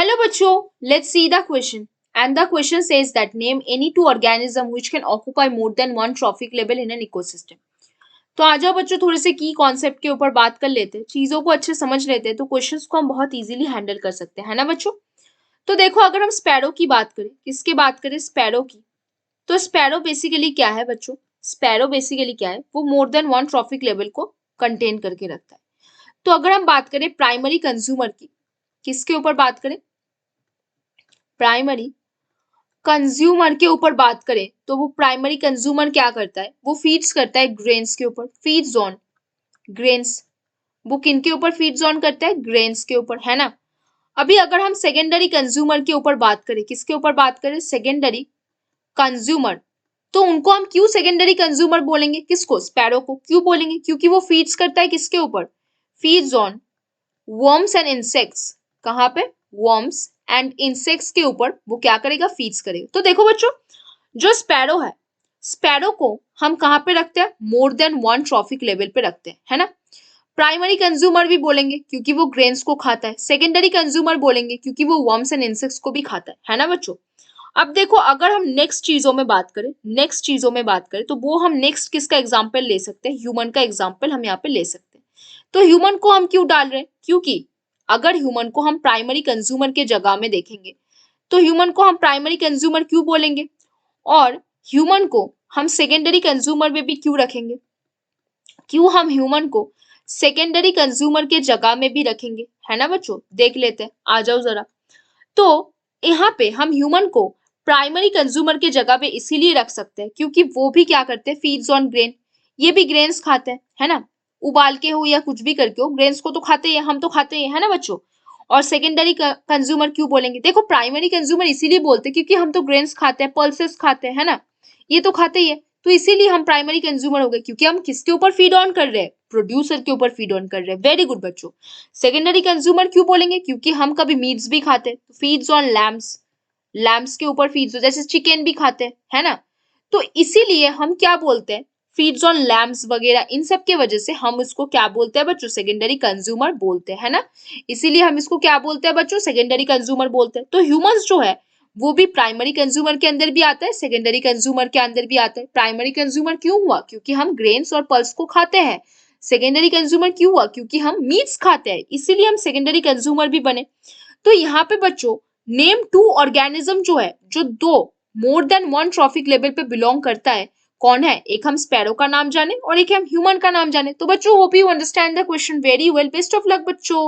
Hello बच्चों, let's see the question. And the question says that name any two organism which can occupy more than one trophic level in an ecosystem. तो आ जाओ बच्चों, थोड़े से की concept के ऊपर बात कर लेते हैं, चीजों को अच्छे समझ लेते हैं तो क्वेश्चंस को हम बहुत इजीली हैंडल कर सकते हैं, है ना बच्चों। तो देखो, अगर हम स्पैरो की बात करें, किसकी बात करें, स्पैरो की, तो स्पैरो बेसिकली क्या है बच्चों, स्पैरो बेसिकली क्या है, वो more than one trophic level को कंटेन करके रखता है। तो अगर हम बात करें प्राइमरी कंज्यूमर की, किसके ऊपर बात करें, प्राइमरी कंज्यूमर के ऊपर बात करें, तो वो प्राइमरी कंज्यूमर क्या करता है, वो फीड्स करता है ग्रेन्स के ऊपर, फीड्स ऑन ग्रेन्स। वो किनके ऊपर फीड्स ऑन करता है, ग्रेन्स के ऊपर, है ना। अभी अगर हम सेकेंडरी कंज्यूमर के ऊपर बात करें, किसके ऊपर बात करें, सेकेंडरी कंज्यूमर, तो उनको हम क्यों सेकेंडरी कंज्यूमर बोलेंगे, किसको, स्पैरो को। क्यों बोलेंगे, क्योंकि वो फीड्स करता है किसके ऊपर, feeds on worms and insects. कहाँ पे, वर्म्स एंड इंसेक्ट्स के ऊपर वो क्या करेगा, फीड्स करेगा। तो देखो बच्चों, जो स्पैरो है, स्पैरो को हम कहाँ पे रखते हैं, more than one trophic level पे रखते हैं, है ना। प्राइमरी कंज्यूमर भी बोलेंगे क्योंकि वो ग्रेन्स को खाता है, सेकेंडरी कंज्यूमर बोलेंगे क्योंकि वो वर्म्स एंड इंसेक्ट्स को भी खाता है ना बच्चों। अब देखो, अगर हम नेक्स्ट चीजों में बात करें, नेक्स्ट चीजों में बात करें, तो वो हम नेक्स्ट किसका एग्जाम्पल ले सकते हैं, ह्यूमन का एग्जाम्पल हम यहाँ पे ले सकते हैं। तो ह्यूमन को हम क्यों डाल रहे हैं, क्योंकि अगर ह्यूमन को हम प्राइमरी कंज्यूमर के जगह में देखेंगे, तो ह्यूमन को हम प्राइमरी कंज्यूमर क्यों बोलेंगे, और ह्यूमन को हम सेकेंडरी कंज्यूमर में भी क्यों रखेंगे, क्यों हम ह्यूमन को सेकेंडरी कंज्यूमर के जगह में भी रखेंगे, है ना बच्चों। देख लेते हैं, आ जाओ जरा। तो यहाँ पे हम ह्यूमन को प्राइमरी कंज्यूमर के जगह पे इसीलिए रख सकते हैं क्योंकि वो भी क्या करते हैं, फीड्स ऑन ग्रेन, ये भी ग्रेन्स खाते हैं, है ना। उबाल के हो या कुछ भी करके हो, ग्रेन्स को तो खाते ही हैं, हम तो खाते ही हैं, है ना बच्चों। और सेकेंडरी कंज्यूमर क्यों बोलेंगे, देखो प्राइमरी कंज्यूमर इसीलिए बोलते हैं क्योंकि हम तो ग्रेन्स खाते हैं, पल्सेस खाते हैं, है ना, ये तो खाते ही है, तो इसीलिए हम प्राइमरी कंज्यूमर हो गए क्योंकि हम किसके ऊपर फीड ऑन कर रहे हैं, प्रोड्यूसर के ऊपर फीड ऑन कर रहे हैं। वेरी गुड बच्चों। सेकेंडरी कंज्यूमर क्यों बोलेंगे, क्योंकि हम कभी मीट्स भी खाते हैं, फीड्स ऑन लैम्स, लैम्स के ऊपर फीड्स, जैसे चिकन भी खाते हैं, है ना। तो इसीलिए हम क्या बोलते हैं, फीड्स ऑन लैम्स वगैरह, इन सब के वजह से हम इसको क्या बोलते हैं बच्चों, सेकेंडरी कंज्यूमर बोलते हैं, है ना। इसीलिए हम इसको क्या बोलते हैं बच्चों, सेकेंडरी कंज्यूमर बोलते हैं। तो ह्यूमंस जो है वो भी प्राइमरी कंज्यूमर के अंदर भी आता है, सेकेंडरी कंज्यूमर के अंदर भी आता है। प्राइमरी कंज्यूमर क्यों हुआ, क्योंकि हम ग्रेन्स और पल्स को खाते हैं। सेकेंडरी कंज्यूमर क्यों हुआ, क्योंकि हम मीट्स खाते हैं, इसीलिए हम सेकेंडरी कंज्यूमर भी बने। तो यहाँ पे बच्चों, नेम टू ऑर्गेनिज्म जो है, जो दो more than one trophic level पे बिलोंग करता है, कौन है, एक हम स्पैरो का नाम जाने और एक हम ह्यूमन का नाम जाने। तो बच्चों, hope you understand the question very well. Best of luck बच्चों।